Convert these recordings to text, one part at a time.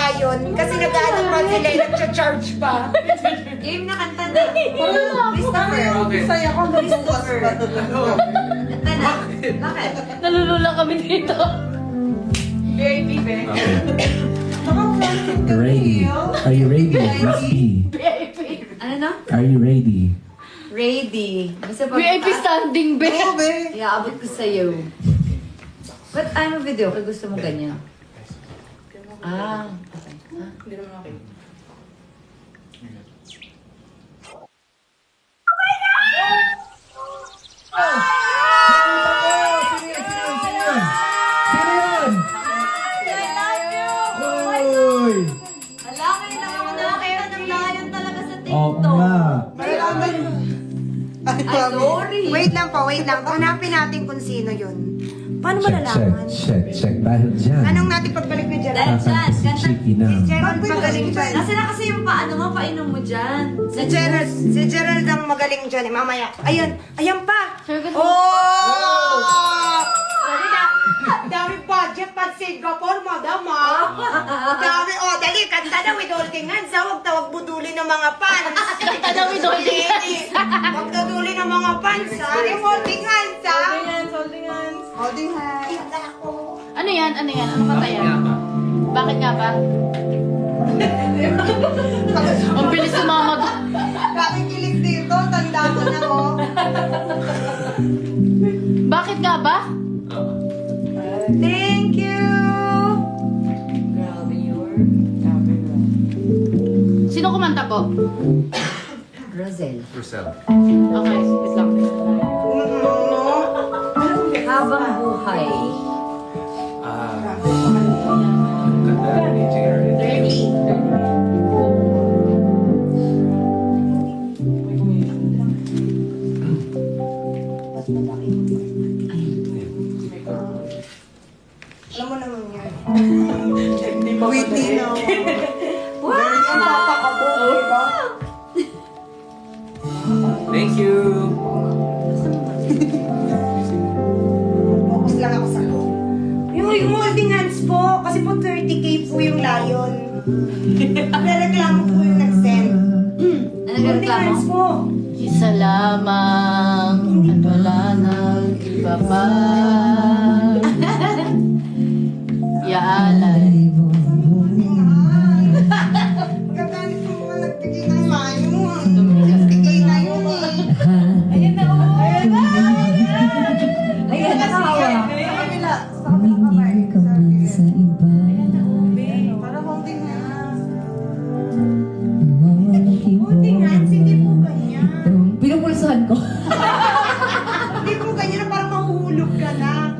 layon kasi nag-ano pa sila, nag-charge pa. Game na kanta na. Okay. Saya ko nagbukas pa. Kanta na. Bakit? Nalulula kami dito. VIP, be. Ready. Are you ready? Let's see. Ano na? Are you ready? Ready. Basta pag... VIP standing, be. Oo, be. Iaabot ko sa'yo. Ba't ano video? Kung gusto mo ganyan? Ah, okay. Ah. Hindi naman okay. Hala, kayo lang ako nakakita ng layan talaga sa Oo TikTok. nga. Ay, Ay, sorry. Wait lang po, wait lang. Hanapin natin kung sino yun. Paano malalaman? Check. Dahil dyan. Anong natin pagbalik ni Gerald? Dahil dyan, Kakanti si kanta. Chiki na. Si Gerald magaling dyan. Nasaan na kasi yung paano mo, painom mo dyan? Si Gerald ang magaling dyan. Mamaya. Ayan pa. Sure, good. Oh! Dali na. Dami budget pa Singapore, madam ah. Dami. Oh, dali. Kanta na with holding hands. Huwag tawag buduli ng mga fans. Kanta na with holding hands. Huwag daduli ng mga fans ha. Yung holding hands ha. Holding hands. Holding hands. Kanta ako. Ano yan? Ano kanta yan? Bakit nga ba? Ang bilis sumamag. Nakikilig dito, tanda ko na oh. Bakit nga ba? Thank you. Grabe your... Sino kumanta po? Rosel. Rosel. Okay, wait lang. Habang buhay. Ganda ni Jared. 30. Alam mo naman yan. Whitney na. Very napakabog, diba? Thank you. Focus lang ako sa loob. Yung holding hands po, kasi po 30K po yung layon. Nagreklamo po yung nag-send. Ano Holding nagreklamo? hands po. Isa lamang at wala nang iba pa. Yaalay. Magagalit po mga nagbigay ng layo. Nagbigay na yun eh. Ayan na, oh. Ayan, nakahawa. Para holding hands. Holding hands, hindi po ganyan. Pinupulsahan ko. Hindi po ganyan na parang mahuhulog ka na.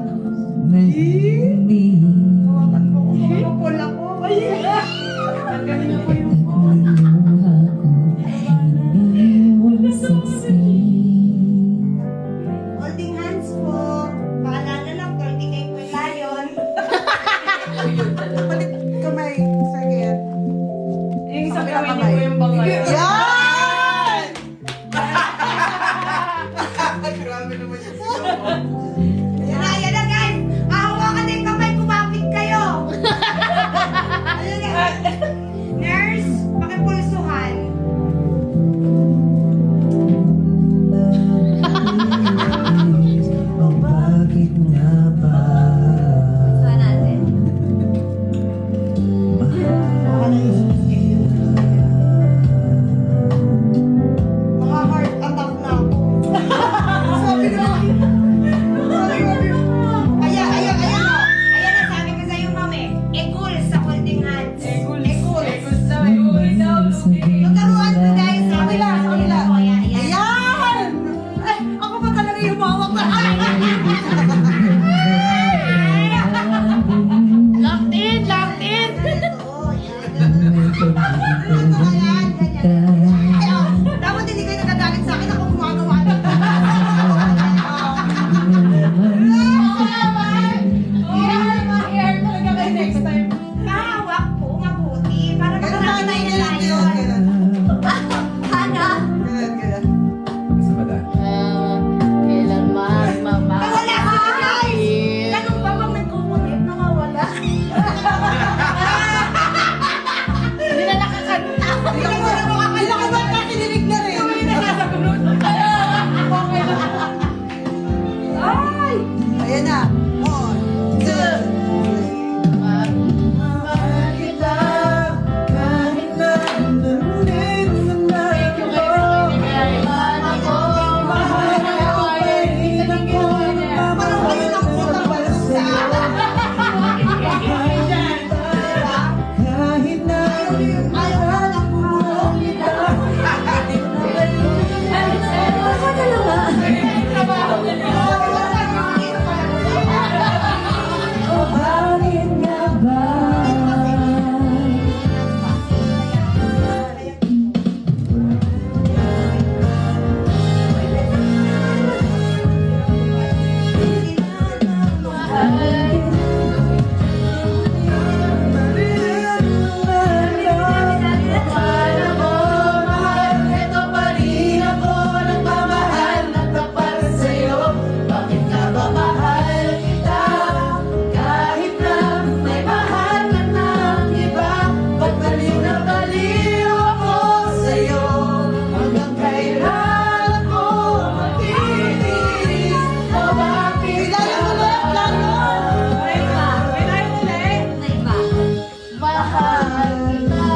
mahal kita.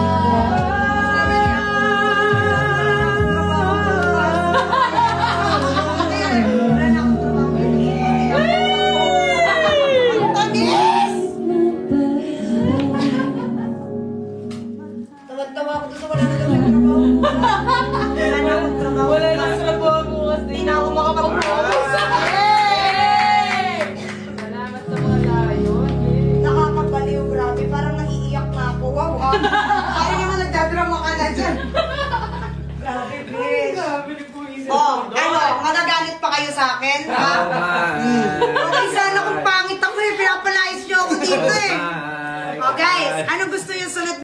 Tawag-tawa ako doon sa wala na daw yung trabaho. Wala na akong trabaho. Wala na sa bukas. Hindi na ako makapag-focus. Salamat sa mga layon. Nakakabaliw, grabe. Parang naiiyak na ako. Wow, parang naman nagdadrama ka na dyan. Grabe, please. Sabi ni po isa. Oh, ano, magagalit pa kayo sa akin? Ha? Oo nga.